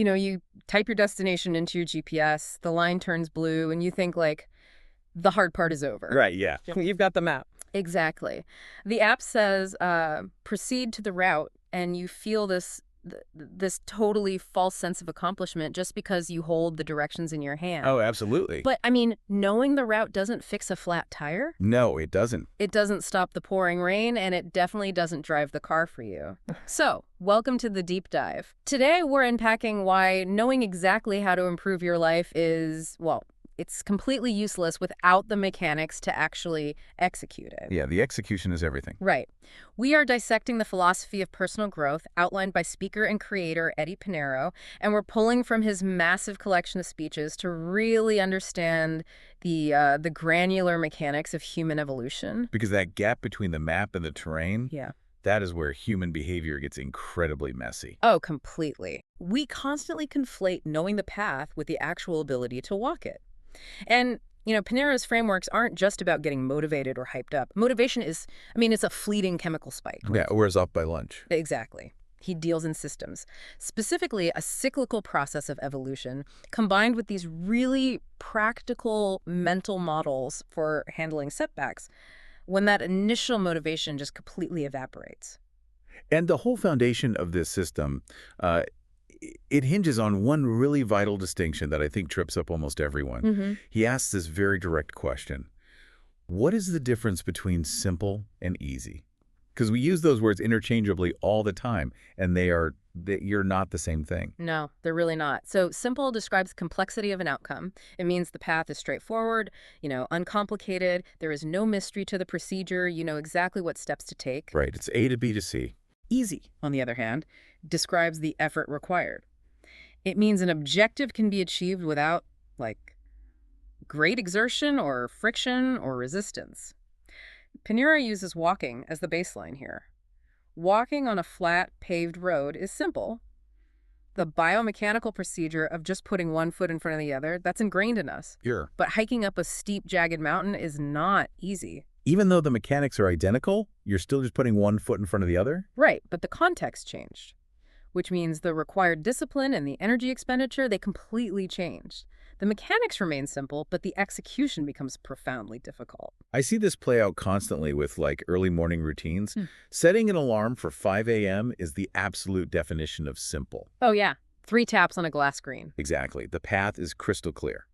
You type your destination into your GPS, the line turns blue, and you think, like, the hard part is over. Right, yeah. You've got the map. Exactly. The app says, proceed to the route, and you feel this totally false sense of accomplishment just because you hold the directions in your hand. Oh, absolutely. But, I mean, knowing the route doesn't fix a flat tire. No, it doesn't. It doesn't stop the pouring rain, and it definitely doesn't drive the car for you. So, welcome to the deep dive. Today, we're unpacking why knowing exactly how to improve your life is, well, it's completely useless without the mechanics to actually execute it. Yeah, the execution is everything. Right. We are dissecting the philosophy of personal growth outlined by speaker and creator Eddie Pinero, and we're pulling from his massive collection of speeches to really understand the granular mechanics of human evolution. Because that gap between the map and the terrain, Yeah. that is where human behavior gets incredibly messy. Oh, completely. We constantly conflate knowing the path with the actual ability to walk it. And, Pinero's frameworks aren't just about getting motivated or hyped up. Motivation is, it's a fleeting chemical spike. Yeah, or is off by lunch. Exactly. He deals in systems, specifically a cyclical process of evolution, combined with these really practical mental models for handling setbacks, when that initial motivation just completely evaporates. And the whole foundation of this system, it hinges on one really vital distinction that I think trips up almost everyone. He asks this very direct question. What is the difference between simple and easy? Because we use those words interchangeably all the time, and you're not the same thing. No, they're really not. So simple describes complexity of an outcome. It means the path is straightforward, uncomplicated. There is no mystery to the procedure. You know exactly what steps to take. Right. It's A to B to C. Easy, on the other hand, describes the effort required. It means an objective can be achieved without, great exertion or friction or resistance. Pinero uses walking as the baseline here. Walking on a flat, paved road is simple. The biomechanical procedure of just putting one foot in front of the other, that's ingrained in us. Sure. But hiking up a steep, jagged mountain is not easy. Even though the mechanics are identical, you're still just putting one foot in front of the other? Right, but the context changed, which means the required discipline and the energy expenditure, they completely changed. The mechanics remain simple, but the execution becomes profoundly difficult. I see this play out constantly with early morning routines. Setting an alarm for 5 a.m. is the absolute definition of simple. Oh yeah, 3 taps on a glass screen. Exactly. The path is crystal clear.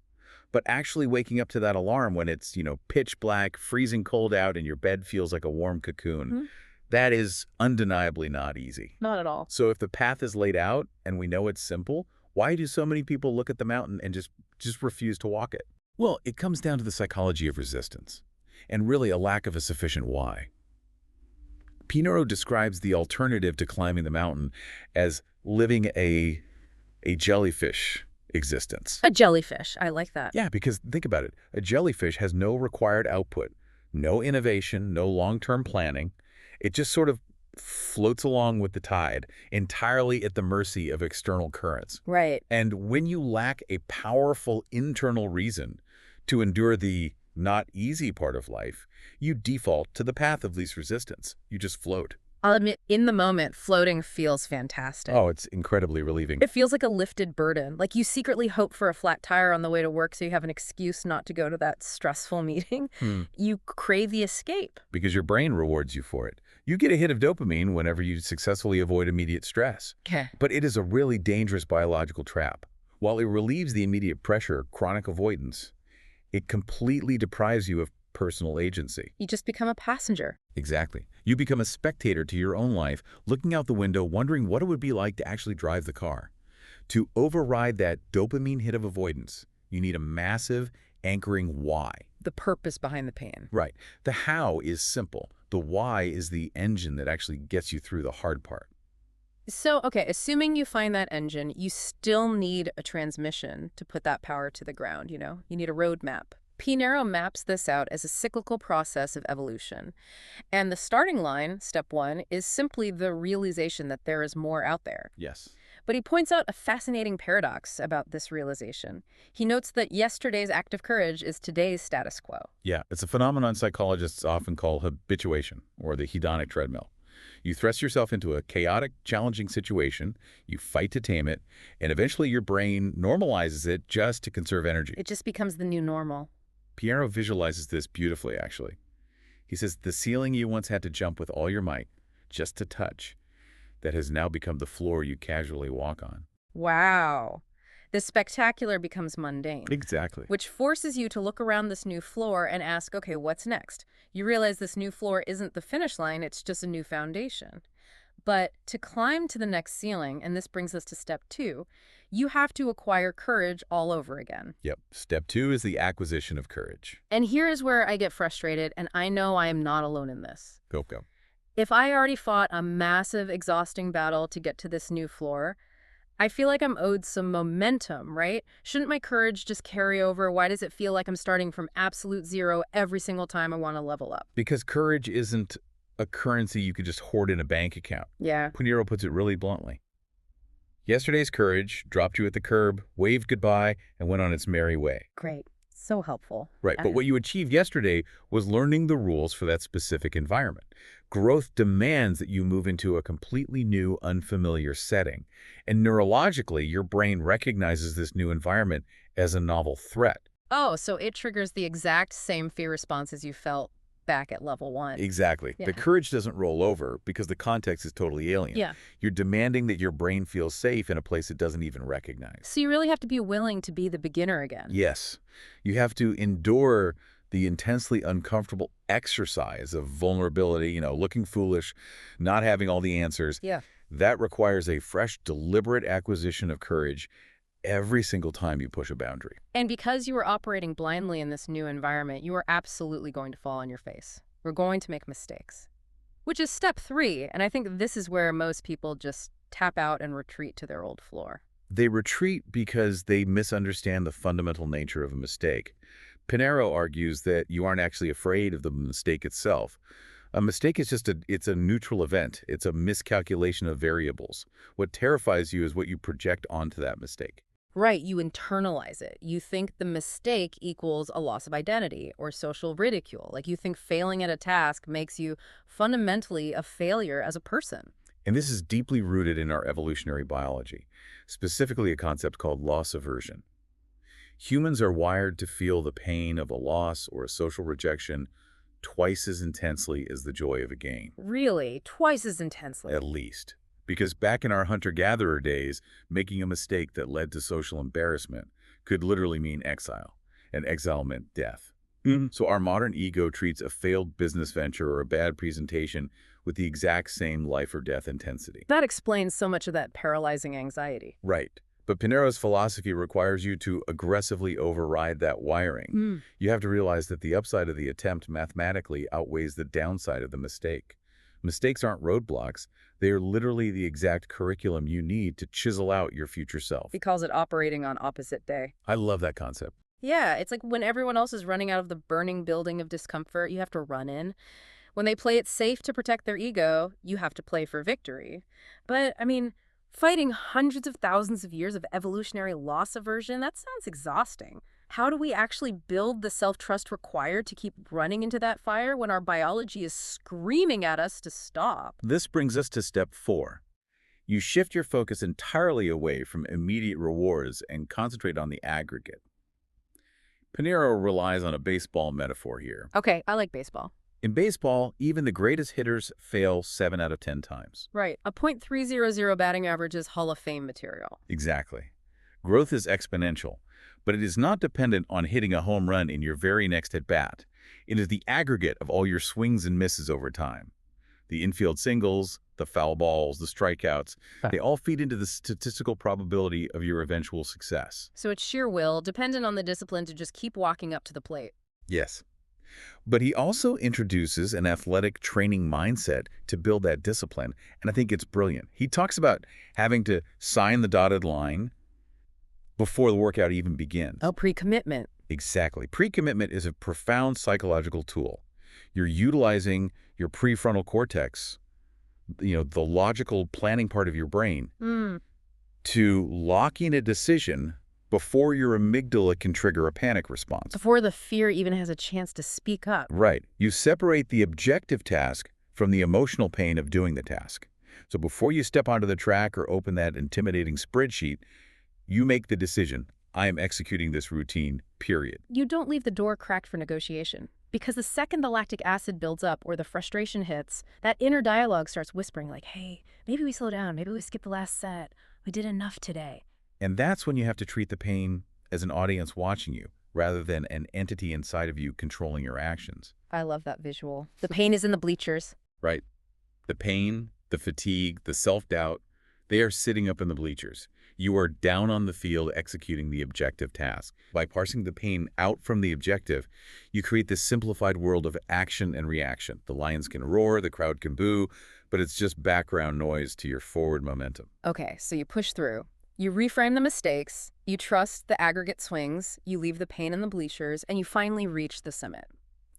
But actually waking up to that alarm when it's, pitch black, freezing cold out, and your bed feels like a warm cocoon, that is undeniably not easy. Not at all. So if the path is laid out and we know it's simple, why do so many people look at the mountain and just refuse to walk it? Well, it comes down to the psychology of resistance, and really a lack of a sufficient why. Pinero describes the alternative to climbing the mountain as living a jellyfish existence. A jellyfish. I like that. Yeah, because think about it. A jellyfish has no required output, no innovation, no long-term planning. It just sort of floats along with the tide, entirely at the mercy of external currents. Right. And when you lack a powerful internal reason to endure the not easy part of life, you default to the path of least resistance. You just float. I'll admit, in the moment, floating feels fantastic. Oh, it's incredibly relieving. It feels like a lifted burden. Like you secretly hope for a flat tire on the way to work so you have an excuse not to go to that stressful meeting. You crave the escape. Because your brain rewards you for it. You get a hit of dopamine whenever you successfully avoid immediate stress. Okay. But it is a really dangerous biological trap. While it relieves the immediate pressure, chronic avoidance, it completely deprives you of personal agency. You just become a passenger. Exactly. You become a spectator to your own life, looking out the window, wondering what it would be like to actually drive the car. To override that dopamine hit of avoidance, you need a massive, anchoring why. The purpose behind the pain. Right. The how is simple. The why is the engine that actually gets you through the hard part. So, okay, assuming you find that engine, you still need a transmission to put that power to the ground, You need a roadmap. Pinero maps this out as a cyclical process of evolution. And the starting line, step 1, is simply the realization that there is more out there. Yes. But he points out a fascinating paradox about this realization. He notes that yesterday's act of courage is today's status quo. Yeah, it's a phenomenon psychologists often call habituation, or the hedonic treadmill. You thrust yourself into a chaotic, challenging situation, you fight to tame it, and eventually your brain normalizes it just to conserve energy. It just becomes the new normal. Piero visualizes this beautifully, actually. He says, the ceiling you once had to jump with all your might, just to touch, that has now become the floor you casually walk on. Wow. The spectacular becomes mundane, Exactly. which forces you to look around this new floor and ask, okay, what's next? You realize this new floor isn't the finish line, it's just a new foundation. But to climb to the next ceiling, and this brings us to step 2, you have to acquire courage all over again. Yep. Step 2 is the acquisition of courage. And here is where I get frustrated, and I know I am not alone in this. Go. If I already fought a massive, exhausting battle to get to this new floor, I feel like I'm owed some momentum, right? Shouldn't my courage just carry over? Why does it feel like I'm starting from absolute zero every single time I want to level up? Because courage isn't a currency you could just hoard in a bank account. Yeah. Pinero puts it really bluntly. Yesterday's courage dropped you at the curb, waved goodbye, and went on its merry way. Great. So helpful. Right, but what you achieved yesterday was learning the rules for that specific environment. Growth demands that you move into a completely new, unfamiliar setting. And neurologically, your brain recognizes this new environment as a novel threat. Oh, so it triggers the exact same fear responses you felt back at level 1. Exactly. Yeah. The courage doesn't roll over because the context is totally alien. Yeah. You're demanding that your brain feels safe in a place it doesn't even recognize. So you really have to be willing to be the beginner again. Yes. You have to endure the intensely uncomfortable exercise of vulnerability, looking foolish, not having all the answers. Yeah. That requires a fresh, deliberate acquisition of courage every single time you push a boundary. And because you are operating blindly in this new environment, you are absolutely going to fall on your face. We're going to make mistakes, which is step 3. And I think this is where most people just tap out and retreat to their old floor. They retreat because they misunderstand the fundamental nature of a mistake. Pinero argues that you aren't actually afraid of the mistake itself. A mistake is it's a neutral event. It's a miscalculation of variables. What terrifies you is what you project onto that mistake. Right, you internalize it. You think the mistake equals a loss of identity or social ridicule. Like you think failing at a task makes you fundamentally a failure as a person. And this is deeply rooted in our evolutionary biology, specifically a concept called loss aversion. Humans are wired to feel the pain of a loss or a social rejection twice as intensely as the joy of a gain. Really? Twice as intensely? At least. Because back in our hunter-gatherer days, making a mistake that led to social embarrassment could literally mean exile, and exile meant death. So our modern ego treats a failed business venture or a bad presentation with the exact same life or death intensity. That explains so much of that paralyzing anxiety. Right. But Pinero's philosophy requires you to aggressively override that wiring. You have to realize that the upside of the attempt mathematically outweighs the downside of the mistake. Mistakes aren't roadblocks. They are literally the exact curriculum you need to chisel out your future self. He calls it operating on opposite day. I love that concept. Yeah, it's like when everyone else is running out of the burning building of discomfort, you have to run in. When they play it safe to protect their ego, you have to play for victory. But, I mean, fighting hundreds of thousands of years of evolutionary loss aversion, that sounds exhausting. How do we actually build the self-trust required to keep running into that fire when our biology is screaming at us to stop? This brings us to step 4. You shift your focus entirely away from immediate rewards and concentrate on the aggregate. Pinero relies on a baseball metaphor here. Okay, I like baseball. In baseball, even the greatest hitters fail 7 out of 10 times. Right. A .300 batting average is Hall of Fame material. Exactly. Growth is exponential, but it is not dependent on hitting a home run in your very next at-bat. It is the aggregate of all your swings and misses over time. The infield singles, the foul balls, the strikeouts, they all feed into the statistical probability of your eventual success. So it's sheer will, dependent on the discipline to just keep walking up to the plate. Yes. But he also introduces an athletic training mindset to build that discipline, and I think it's brilliant. He talks about having to sign the dotted line before the workout even begins. Oh, pre-commitment. Exactly. Pre-commitment is a profound psychological tool. You're utilizing your prefrontal cortex, the logical planning part of your brain, to lock in a decision before your amygdala can trigger a panic response. Before the fear even has a chance to speak up. Right. You separate the objective task from the emotional pain of doing the task. So before you step onto the track or open that intimidating spreadsheet, you make the decision, I am executing this routine, period. You don't leave the door cracked for negotiation. Because the second the lactic acid builds up or the frustration hits, that inner dialogue starts whispering like, hey, maybe we slow down, maybe we skip the last set. We did enough today. And that's when you have to treat the pain as an audience watching you, rather than an entity inside of you controlling your actions. I love that visual. The pain is in the bleachers. Right? The pain, the fatigue, the self-doubt, they are sitting up in the bleachers. You are down on the field executing the objective task. By parsing the pain out from the objective, you create this simplified world of action and reaction. The lions can roar, the crowd can boo, but it's just background noise to your forward momentum. Okay, so you push through. You reframe the mistakes, you trust the aggregate swings, you leave the pain in the bleachers, and you finally reach the summit.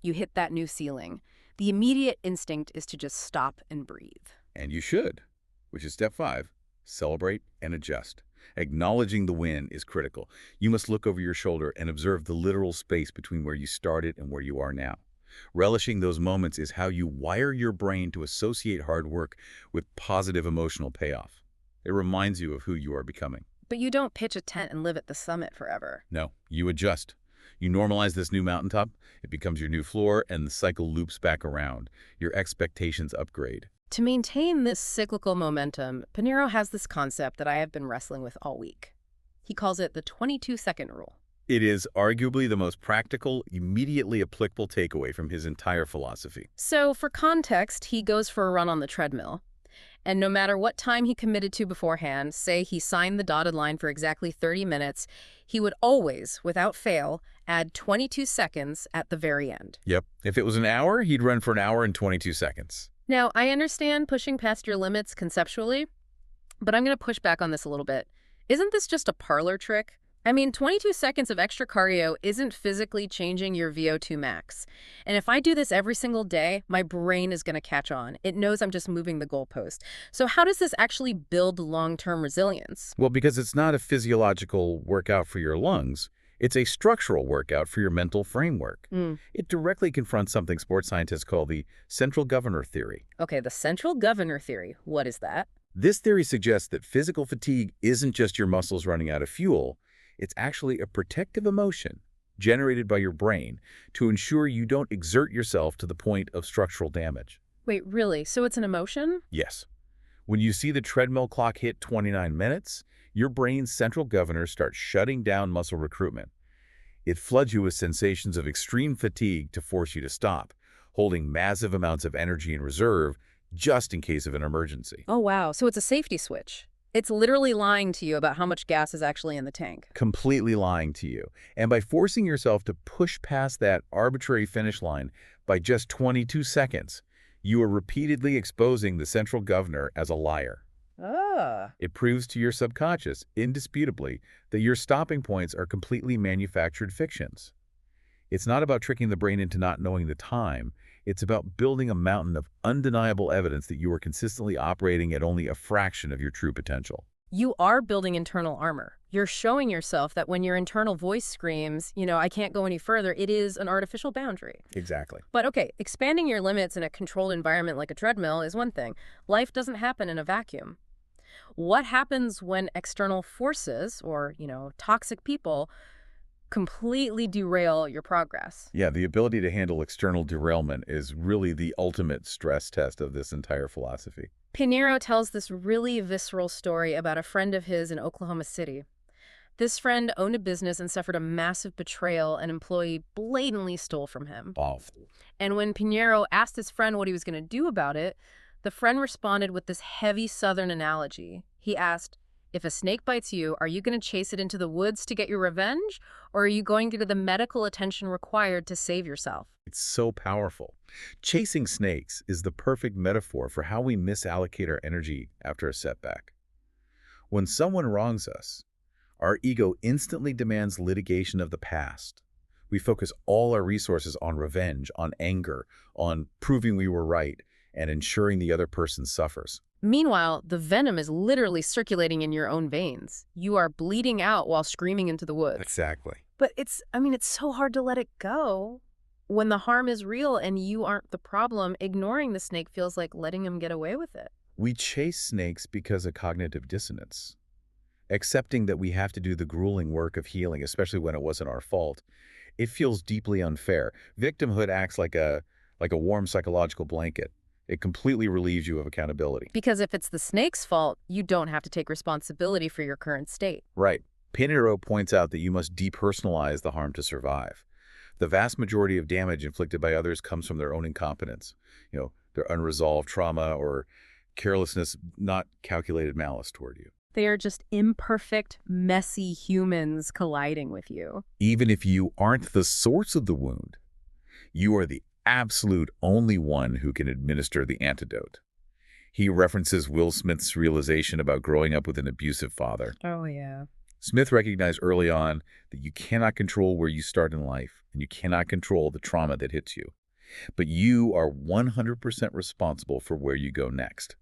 You hit that new ceiling. The immediate instinct is to just stop and breathe. And you should, which is step 5, celebrate and adjust. Acknowledging the win is critical. You must look over your shoulder and observe the literal space between where you started and where you are now. Relishing those moments is how you wire your brain to associate hard work with positive emotional payoff. It reminds you of who you are becoming. But you don't pitch a tent and live at the summit forever. No, you adjust. You normalize this new mountaintop, it becomes your new floor, and the cycle loops back around. Your expectations upgrade. To maintain this cyclical momentum, Pinheiro has this concept that I have been wrestling with all week. He calls it the 22-second rule. It is arguably the most practical, immediately applicable takeaway from his entire philosophy. So for context, he goes for a run on the treadmill. And no matter what time he committed to beforehand, say he signed the dotted line for exactly 30 minutes, he would always, without fail, add 22 seconds at the very end. Yep. If it was an hour, he'd run for an hour and 22 seconds. Now, I understand pushing past your limits conceptually, but I'm going to push back on this a little bit. Isn't this just a parlor trick? I mean, 22 seconds of extra cardio isn't physically changing your VO2 max. And if I do this every single day, my brain is going to catch on. It knows I'm just moving the goalpost. So how does this actually build long-term resilience? Well, because it's not a physiological workout for your lungs. It's a structural workout for your mental framework. It directly confronts something sports scientists call the central governor theory. Okay, the central governor theory. What is that? This theory suggests that physical fatigue isn't just your muscles running out of fuel. It's actually a protective emotion generated by your brain to ensure you don't exert yourself to the point of structural damage. Wait, really? So it's an emotion? Yes. When you see the treadmill clock hit 29 minutes, your brain's central governor starts shutting down muscle recruitment. It floods you with sensations of extreme fatigue to force you to stop, holding massive amounts of energy in reserve just in case of an emergency. Oh, wow. So it's a safety switch. It's literally lying to you about how much gas is actually in the tank. Completely lying to you. And by forcing yourself to push past that arbitrary finish line by just 22 seconds, you are repeatedly exposing the central governor as a liar. It proves to your subconscious, indisputably, that your stopping points are completely manufactured fictions. It's not about tricking the brain into not knowing the time. It's about building a mountain of undeniable evidence that you are consistently operating at only a fraction of your true potential. You are building internal armor. You're showing yourself that when your internal voice screams, I can't go any further, it is an artificial boundary. Exactly. But okay, expanding your limits in a controlled environment like a treadmill is one thing. Life doesn't happen in a vacuum. What happens when external forces or, toxic people completely derail your progress? Yeah, the ability to handle external derailment is really the ultimate stress test of this entire philosophy. Pinheiro tells this really visceral story about a friend of his in Oklahoma City. This friend owned a business and suffered a massive betrayal. An employee blatantly stole from him. Awful. And when Pinheiro asked his friend what he was going to do about it, the friend responded with this heavy Southern analogy. He asked, if a snake bites you, are you going to chase it into the woods to get your revenge? Or are you going to get the medical attention required to save yourself? It's so powerful. Chasing snakes is the perfect metaphor for how we misallocate our energy after a setback. When someone wrongs us, our ego instantly demands litigation of the past. We focus all our resources on revenge, on anger, on proving we were right, and ensuring the other person suffers. Meanwhile, the venom is literally circulating in your own veins. You are bleeding out while screaming into the woods. Exactly. But it's so hard to let it go. When the harm is real and you aren't the problem, ignoring the snake feels like letting him get away with it. We chase snakes because of cognitive dissonance. Accepting that we have to do the grueling work of healing, especially when it wasn't our fault, it feels deeply unfair. Victimhood acts like a warm psychological blanket. It completely relieves you of accountability. Because if it's the snake's fault, you don't have to take responsibility for your current state. Right. Pinero points out that you must depersonalize the harm to survive. The vast majority of damage inflicted by others comes from their own incompetence, their unresolved trauma or carelessness, not calculated malice toward you. They are just imperfect, messy humans colliding with you. Even if you aren't the source of the wound, you are the absolute only one who can administer the antidote. He references Will Smith's realization about growing up with an abusive father. Oh, yeah. Smith recognized early on that you cannot control where you start in life, and you cannot control the trauma that hits you. But you are 100% responsible for where you go next.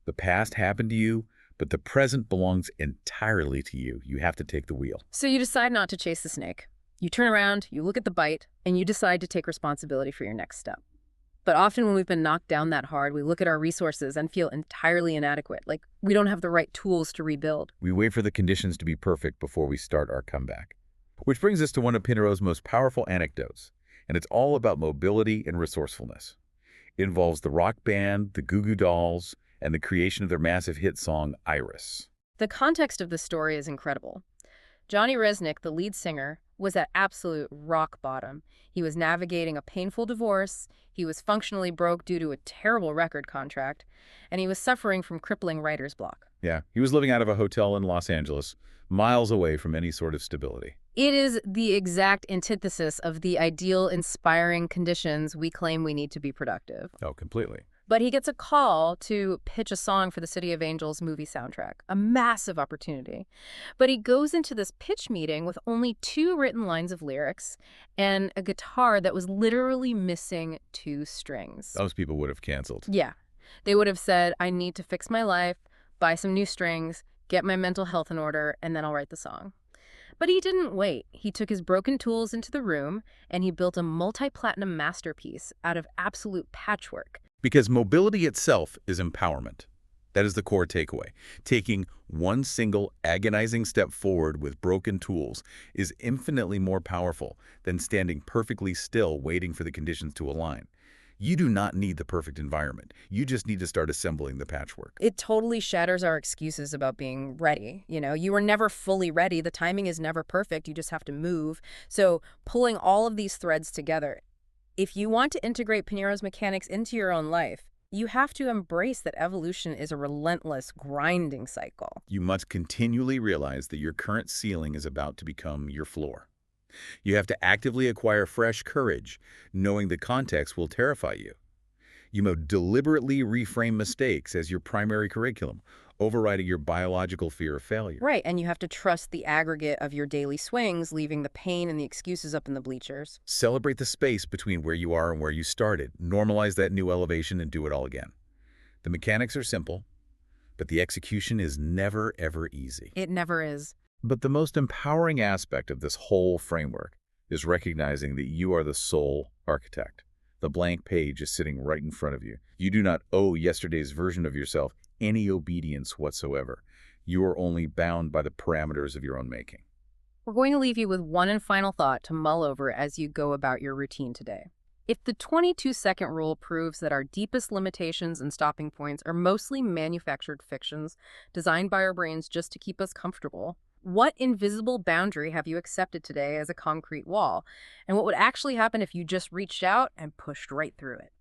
The past happened to you, but the present belongs entirely to you. You have to take the wheel. So you decide not to chase the snake. You turn around, you look at the bite, and you decide to take responsibility for your next step. But often when we've been knocked down that hard, we look at our resources and feel entirely inadequate, like we don't have the right tools to rebuild. We wait for the conditions to be perfect before we start our comeback. Which brings us to one of Pinero's most powerful anecdotes, and it's all about mobility and resourcefulness. It involves the rock band, the Goo Goo Dolls, and the creation of their massive hit song, Iris. The context of the story is incredible. Johnny Resnick, the lead singer, was at absolute rock bottom. He was navigating a painful divorce, he was functionally broke due to a terrible record contract, and he was suffering from crippling writer's block. Yeah, he was living out of a hotel in Los Angeles, miles away from any sort of stability. It is the exact antithesis of the ideal, inspiring conditions we claim we need to be productive. Oh, completely. But he gets a call to pitch a song for the City of Angels movie soundtrack, a massive opportunity. But he goes into this pitch meeting with only 2 written lines of lyrics and a guitar that was literally missing 2 strings. Those people would have canceled. Yeah. They would have said, I need to fix my life, buy some new strings, get my mental health in order, and then I'll write the song. But he didn't wait. He took his broken tools into the room, and he built a multi-platinum masterpiece out of absolute patchwork. Because mobility itself is empowerment. That is the core takeaway. Taking one single agonizing step forward with broken tools is infinitely more powerful than standing perfectly still waiting for the conditions to align. You do not need the perfect environment. You just need to start assembling the patchwork. It totally shatters our excuses about being ready. You were never fully ready. The timing is never perfect. You just have to move. So pulling all of these threads together, if you want to integrate Pinero's mechanics into your own life, you have to embrace that evolution is a relentless, grinding cycle. You must continually realize that your current ceiling is about to become your floor. You have to actively acquire fresh courage, knowing the context will terrify you. You must deliberately reframe mistakes as your primary curriculum, overriding your biological fear of failure. Right, and you have to trust the aggregate of your daily swings, leaving the pain and the excuses up in the bleachers. Celebrate the space between where you are and where you started. Normalize that new elevation and do it all again. The mechanics are simple, but the execution is never, ever easy. It never is. But the most empowering aspect of this whole framework is recognizing that you are the sole architect. The blank page is sitting right in front of you. You do not owe yesterday's version of yourself any obedience whatsoever. You are only bound by the parameters of your own making. We're going to leave you with one and final thought to mull over as you go about your routine today. If the 22-second rule proves that our deepest limitations and stopping points are mostly manufactured fictions designed by our brains just to keep us comfortable, what invisible boundary have you accepted today as a concrete wall? And what would actually happen if you just reached out and pushed right through it?